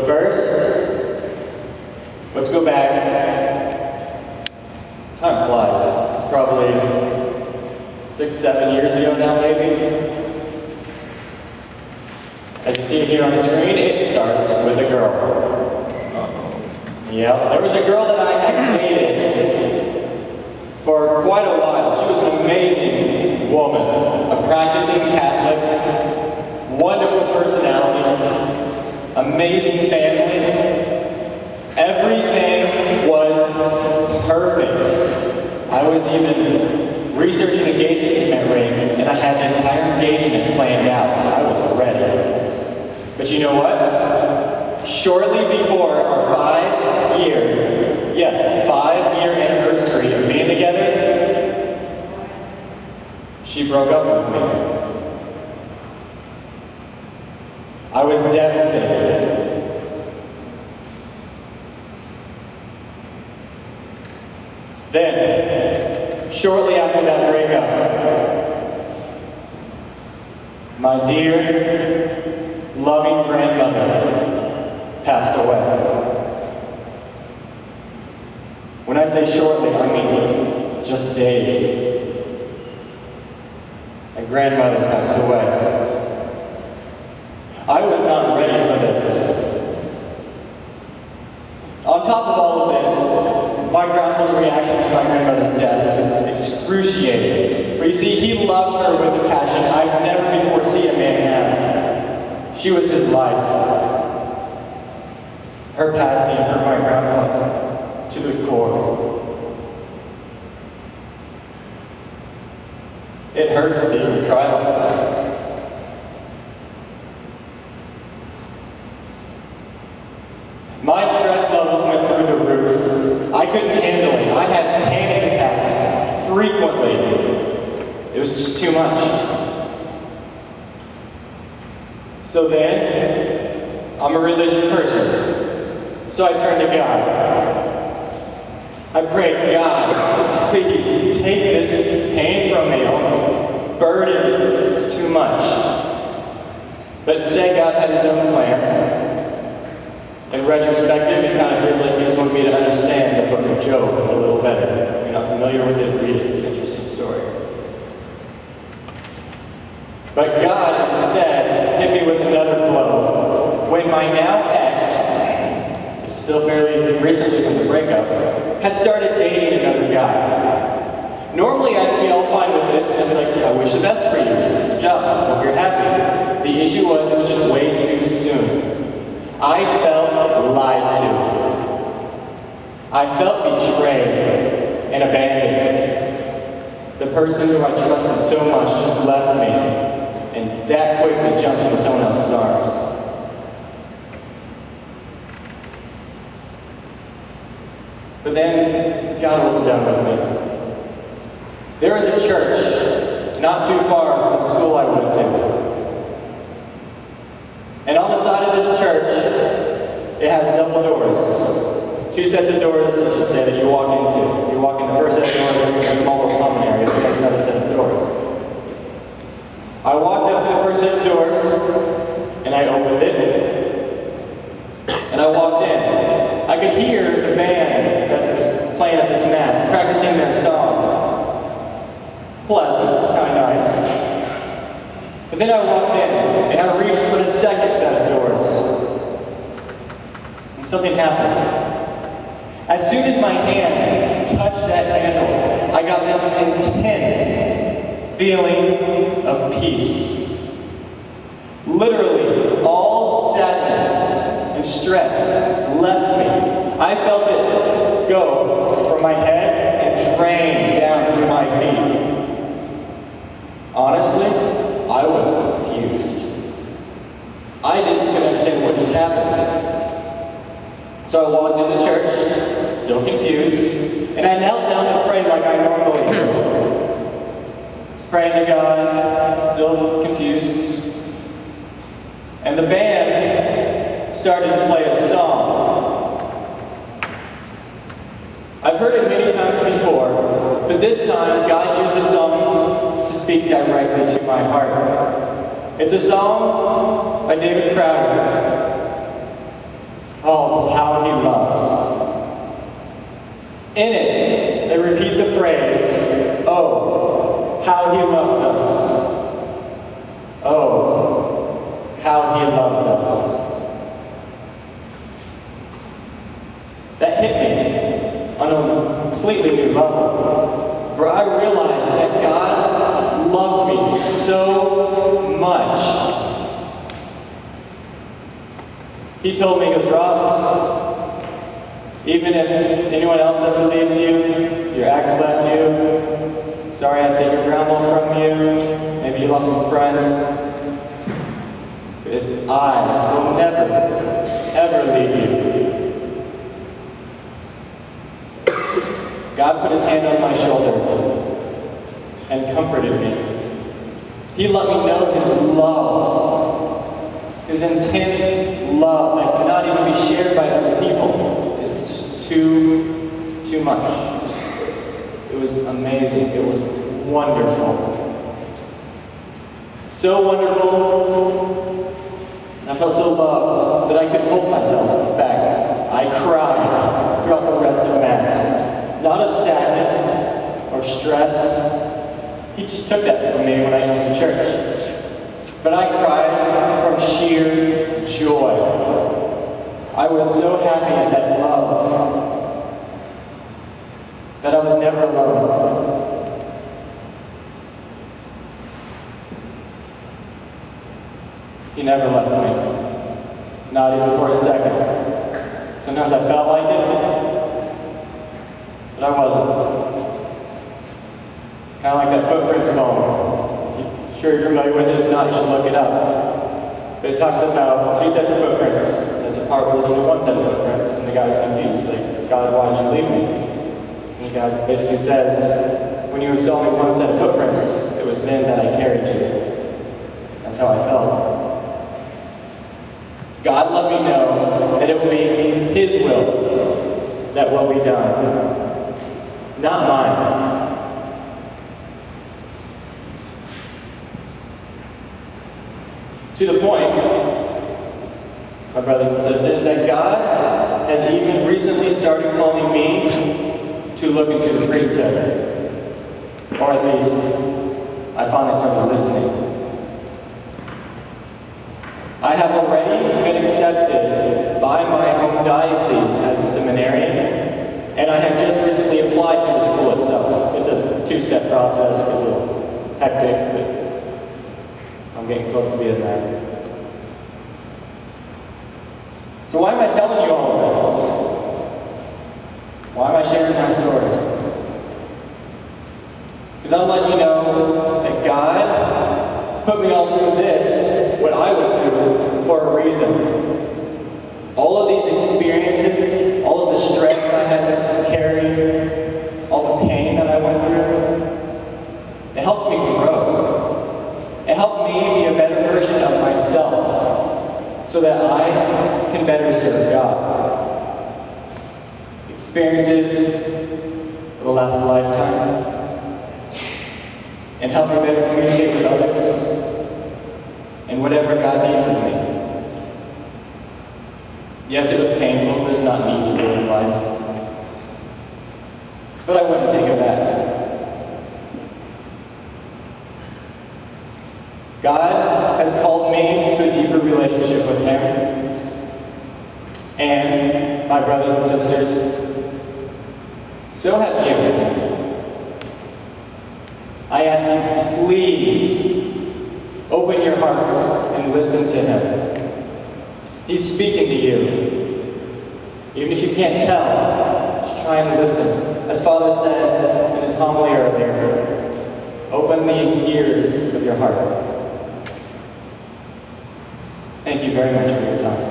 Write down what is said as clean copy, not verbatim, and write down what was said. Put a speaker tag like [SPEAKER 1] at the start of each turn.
[SPEAKER 1] first, let's go back. Time flies. It's probably 6, 7 years ago now, maybe. As you see here on the screen, it starts with a girl. Yeah, there was a girl that I had dated for quite a while. She was an amazing woman, a practicing Catholic, wonderful personality, amazing family. Everything was perfect. I was even researching engagement rings, and I had the entire engagement planned out. I was ready. But you know what? Shortly before our 5-year anniversary of being together, she broke up with me. I was devastated. Then, shortly after that breakup, my dear, loving grandmother passed away. When I say shortly, I mean just days. My grandmother passed away. I was not ready for this. On top of all of this, my grandpa's reaction to my grandmother's death was excruciating. For you see, he loved her with a passion I've never before seen a man have. She was his life. Her passing hurt my grandpa to the core. It hurt to see him cry like that. My stress levels went through the roof. I couldn't handle it. I had panic attacks frequently. It was just too much. So then, I'm a religious person. So I turned to God. I prayed, God, please take this pain from me. All this burden, it's too much. But instead, God had his own plan. In retrospective, it kind of feels like he was wanting me to understand the book of Job a little better. If you're not familiar with it, read it. It's an interesting story. But God instead hit me with another blow. When my now ex, this is still fairly recently from the breakup, had started dating another guy. Normally I'd be all fine with this and I'd be like, I wish the best for you. Good job. Hope you're happy. The issue was it was just way too soon. I felt lied to. I felt betrayed and abandoned. The person who I trusted so much just left me and that quickly jumped into someone else's arms. But then God wasn't done with me. There was a church not too far from the school I went to. And on the side of this church, it has double doors. 2 sets of doors, I should say, that you walk into. You walk in the first set of doors, and you're in a small little common area, there's another set of doors. I walked up to the first set of doors, and I opened it, and I walked in. I could hear the band that was playing at this mass, practicing their songs. Pleasant, it was kind of nice. But then I walked in, and I reached for the second set of doors. And something happened. As soon as my hand touched that handle, I got this intense feeling of peace. Literally, all sadness and stress left me. I felt it go from my head and drain down through my feet. Honestly, I was confused. I didn't understand what just happened. So I walked into church, still confused, and I knelt down to pray like I normally do. I was praying to God, still confused. And the band started to play a song. I've heard it many times before, but this time God used the song to speak directly to my heart. It's a song by David Crowder. Oh, how he loves. In it, they repeat the phrase, oh, how he loves us. Oh, how he loves us. That hit me on a completely new level, for I realized that God loved me so much. He told me, he goes, Ross, even if anyone else ever leaves you, your ex left you, sorry I had to take your grandma from you, maybe you lost some friends, but I will never, ever leave you. God put his hand on my shoulder and comforted me. He let me know his love, his intense love that cannot even be shared by other people. It's just too much. It was amazing. It was wonderful. So wonderful. And I felt so loved that I couldn't hold myself back. I cried throughout the rest of Mass. Not of sadness or stress. He just took that from me when I entered church. But I cried from sheer joy. I was so happy at that love that I was never alone. He never left me, not even for a second. Sometimes I felt like it, but I wasn't. Kind of like that footprints poem. Sure you're familiar with it, if not, you should look it up. But it talks about two sets of footprints. There's a part where there's only one set of footprints, and the guy's confused. He's like, God, why did you leave me? And God basically says, when you saw only one set of footprints, it was then that I carried you. That's how I felt. God let me know that it will be his will that will be done, not mine. To the point, my brothers and sisters, that God has even recently started calling me to look into the priesthood. Or at least, I finally started listening. I have already been accepted by my home diocese as a seminarian, and I have just recently applied to the school itself. It's a two-step process because it's hectic, but I'm getting close to being there. So why am I telling you all of this? Why am I sharing my story? Because I'm letting you know that God put me all through this, what I went through, for a reason. All of these experiences, all of the stress I had to carry, all the pain that I went through, it helped me grow. It helped me be a better version of myself so that I can better serve God. Experiences that will last a lifetime and help me better communicate with others and whatever God needs of me. Yes, it was painful. There's not an easy way in life. But I wouldn't take it back. God has called me to a deeper relationship with him. And my brothers and sisters, so have you. I ask you, please open your hearts and listen to him. He's speaking to you. Even if you can't tell, just try and listen. As Father said in his homily earlier, open the ears of your heart. Thank you very much for your time.